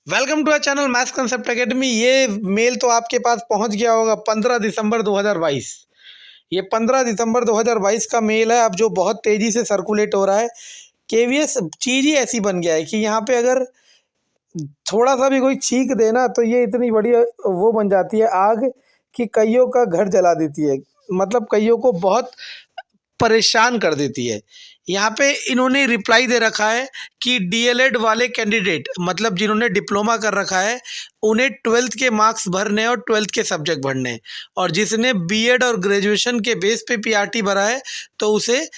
Welcome to our channel maths concept academy. ये mail तो आपके पास पहुंच गया होगा 15 दिसंबर 2022। ये 15 दिसंबर 2022 का मेल है, अब जो बहुत तेज़ी से सर्कुलेट हो रहा है। केवीएस चीज़ ही ऐसी बन गया है कि यहाँ पे अगर थोड़ा सा भी कोई छींक देना तो ये इतनी बड़ी वो बन जाती है आग कि कईयों का घर जला देती है, मतलब कईयों को बहुत परेशान कर देती है। यहाँ पे इन्होंने रिप्लाई दे रखा है कि डीएलएड वाले कैंडिडेट, मतलब जिन्होंने डिप्लोमा कर रखा है, उन्हें 12th के मार्क्स भरने और 12th के सब्जेक्ट भरने हैं, और जिसने बीएड और ग्रेजुएशन के बेस पे पीआरटी भरा है तो उसे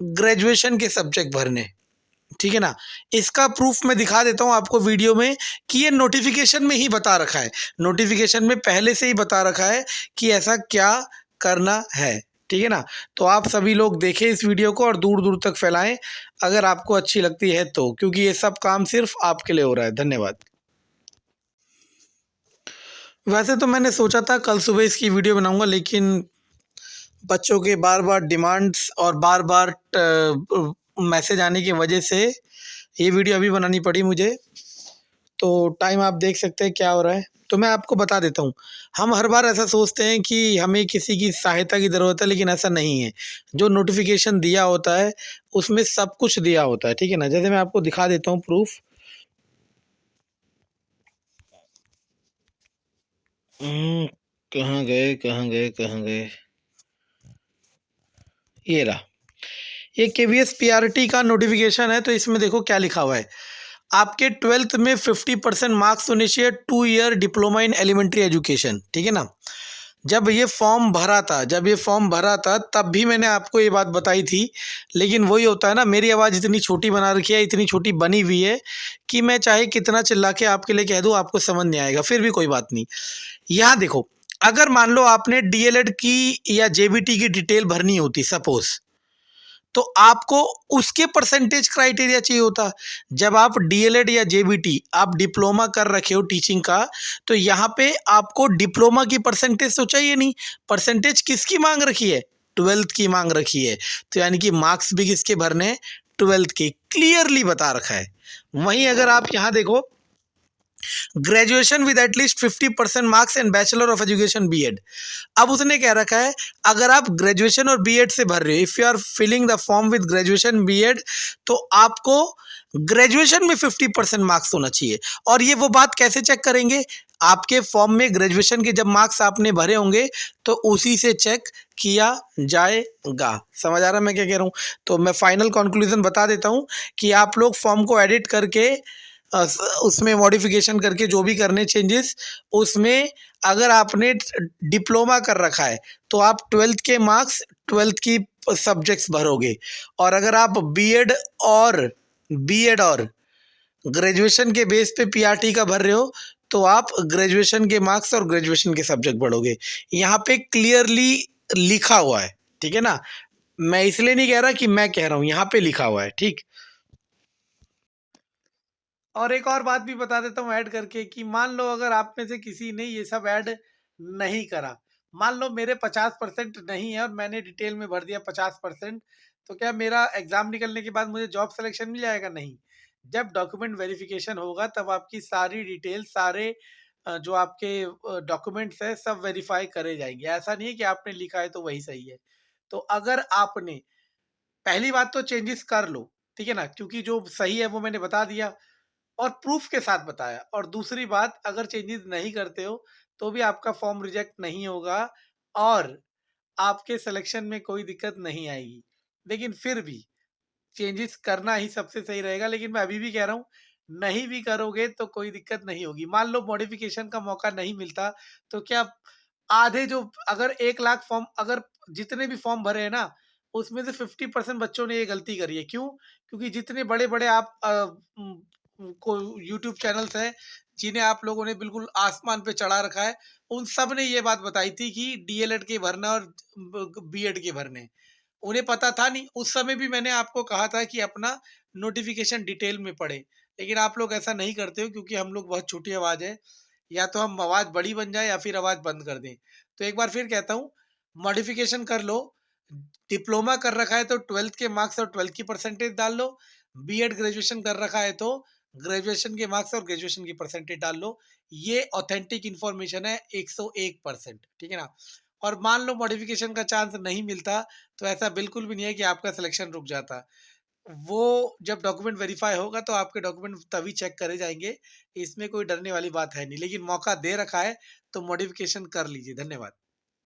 ग्रेजुएशन के सब्जेक्ट भरने। ठीक है ना। इसका प्रूफ मैं दिखा देता हूँ आपको वीडियो में कि ये नोटिफिकेशन में ही बता रखा है, नोटिफिकेशन में पहले से ही बता रखा है कि ऐसा क्या करना है। ठीक है ना। तो आप सभी लोग देखें इस वीडियो को और दूर दूर तक फैलाएं अगर आपको अच्छी लगती है तो, क्योंकि ये सब काम सिर्फ आपके लिए हो रहा है। धन्यवाद। वैसे तो मैंने सोचा था कल सुबह इसकी वीडियो बनाऊंगा, लेकिन बच्चों के बार बार डिमांड्स और बार बार मैसेज आने की वजह से ये वीडियो अभी बनानी पड़ी मुझे। तो टाइम आप देख सकते हैं क्या हो रहा है। तो मैं आपको बता देता हूँ, हम हर बार ऐसा सोचते हैं कि हमें किसी की सहायता की ज़रूरत है, लेकिन ऐसा नहीं है। जो नोटिफिकेशन दिया होता है उसमें सब कुछ दिया होता है। ठीक है ना। जैसे मैं आपको दिखा देता हूँ प्रूफ। कहाँ गए कहाँ गए कहाँ गए, ये रहा। ये केवीएस पीआरटी का नोटिफिकेशन है। तो इसमें देखो क्या लिखा हुआ है। आपके 12th में 50% मार्क्स होने चाहिए, 2 year diploma in elementary education. ठीक है ना। जब ये फॉर्म भरा था तब भी मैंने आपको ये बात बताई थी, लेकिन वही होता है ना, मेरी आवाज़ इतनी छोटी बना रखी है, इतनी छोटी बनी हुई है कि मैं चाहे कितना चिल्ला के आपके लिए कह दूँ आपको समझ नहीं आएगा। फिर भी कोई बात नहीं। यहाँ देखो, अगर मान लो आपने डीएलएड की या जेबीटी की डिटेल भरनी होती सपोज, तो आपको उसके परसेंटेज क्राइटेरिया चाहिए होता। जब आप डीएलएड या जेबीटी आप डिप्लोमा कर रखे हो टीचिंग का, तो यहाँ पे आपको डिप्लोमा की परसेंटेज तो चाहिए नहीं। परसेंटेज किसकी मांग रखी है? 12th की मांग रखी है। तो यानी कि मार्क्स भी किसके भरने हैं? 12th के। क्लियरली बता रखा है। वहीं अगर आप यहाँ देखो, graduation with at least 50% marks and bachelor of education BEd. अब उसने कह रखा है अगर आप ग्रेजुएशन और बीएड से भर रहे हो, if you are filling the form with graduation BEd, तो आपको ग्रेजुएशन में 50% मार्क्स होना चाहिए। और ये वो बात कैसे चेक करेंगे? आपके फॉर्म में ग्रेजुएशन के जब मार्क्स आपने भरे होंगे तो उसी से चेक किया जाएगा। समझ आ रहा है मैं क्या कह रहा हूँ? तो मैं फाइनल कंक्लूजन बता देता हूँ कि आप लोग फॉर्म को एडिट करके उसमें मॉडिफिकेशन करके जो भी करने चेंजेस, उसमें अगर आपने डिप्लोमा कर रखा है तो आप 12th के मार्क्स 12th की सब्जेक्ट्स भरोगे, और अगर आप बीएड और ग्रेजुएशन के बेस पे पीआरटी का भर रहे हो तो आप ग्रेजुएशन के मार्क्स और ग्रेजुएशन के सब्जेक्ट पढ़ोगे। यहाँ पे क्लियरली लिखा हुआ है। ठीक है ना। मैं इसलिए नहीं कह रहा कि मैं कह रहा हूँ, यहाँ पे लिखा हुआ है। ठीक। और एक और बात भी बता देता हूँ ऐड करके कि मान लो अगर आप में से किसी ने ये सब ऐड नहीं करा, मान लो मेरे 50% नहीं है और मैंने डिटेल में भर दिया 50%, तो क्या मेरा एग्जाम निकलने के बाद मुझे जॉब सिलेक्शन मिल जाएगा? नहीं। जब डॉक्यूमेंट वेरिफिकेशन होगा तब आपकी सारी डिटेल, सारे जो आपके डॉक्यूमेंट्स है सब वेरीफाई करे जाएंगे। ऐसा नहीं है कि आपने लिखा है तो वही सही है। तो अगर आपने, पहली बात तो चेंजेस कर लो। ठीक है ना, क्योंकि जो सही है वो मैंने बता दिया और प्रूफ के साथ बताया। और दूसरी बात, अगर चेंजेस नहीं करते हो तो भी आपका फॉर्म रिजेक्ट नहीं होगा और आपके सिलेक्शन में कोई दिक्कत नहीं आएगी। लेकिन फिर भी चेंजेस करना ही सबसे सही रहेगा। लेकिन मैं अभी भी कह रहा हूँ, नहीं भी करोगे तो कोई दिक्कत नहीं होगी। मान लो मॉडिफिकेशन का मौका नहीं मिलता तो क्या आधे जो, अगर 1 लाख फॉर्म, अगर जितने भी फॉर्म भरे हैं ना, उसमें से 50% बच्चों ने ये गलती करी है। क्यों? क्योंकि जितने बड़े बड़े आप को यूट्यूब चैनल्स हैं जिन्हें आप लोगों ने बिल्कुल आसमान पे चढ़ा रखा है, उन सब ने ये बात बताई थी कि डीएलएड के भरना और बीएड के भरने। उन्हें पता था नहीं। उस समय भी मैंने आपको कहा था कि अपना नोटिफिकेशन डिटेल में पढ़े, लेकिन आप लोग ऐसा नहीं करते हो क्योंकि हम लोग बहुत छोटी आवाज़ है, या तो हम आवाज़ बड़ी बन जाए या फिर आवाज़ बंद कर दें। तो एक बार फिर कहता हूँ, मॉडिफिकेशन कर लो। डिप्लोमा कर रखा है तो 12th के मार्क्स और 12th की परसेंटेज डाल लो। बीएड ग्रेजुएशन कर रखा है तो ग्रेजुएशन के मार्क्स और ग्रेजुएशन की परसेंटेज डाल लो। ये ऑथेंटिक इन्फॉर्मेशन है 101%, ठीक है ना? और मान लो मॉडिफिकेशन का चांस नहीं मिलता, तो ऐसा बिल्कुल भी नहीं है कि आपका सिलेक्शन रुक जाता। वो जब डॉक्यूमेंट वेरीफाई होगा तो आपके डॉक्यूमेंट तभी चेक करे जाएँगे, इसमें कोई डरने वाली बात है नहीं। लेकिन मौका दे रखा है, तो मॉडिफिकेशन कर लीजिए। धन्यवाद।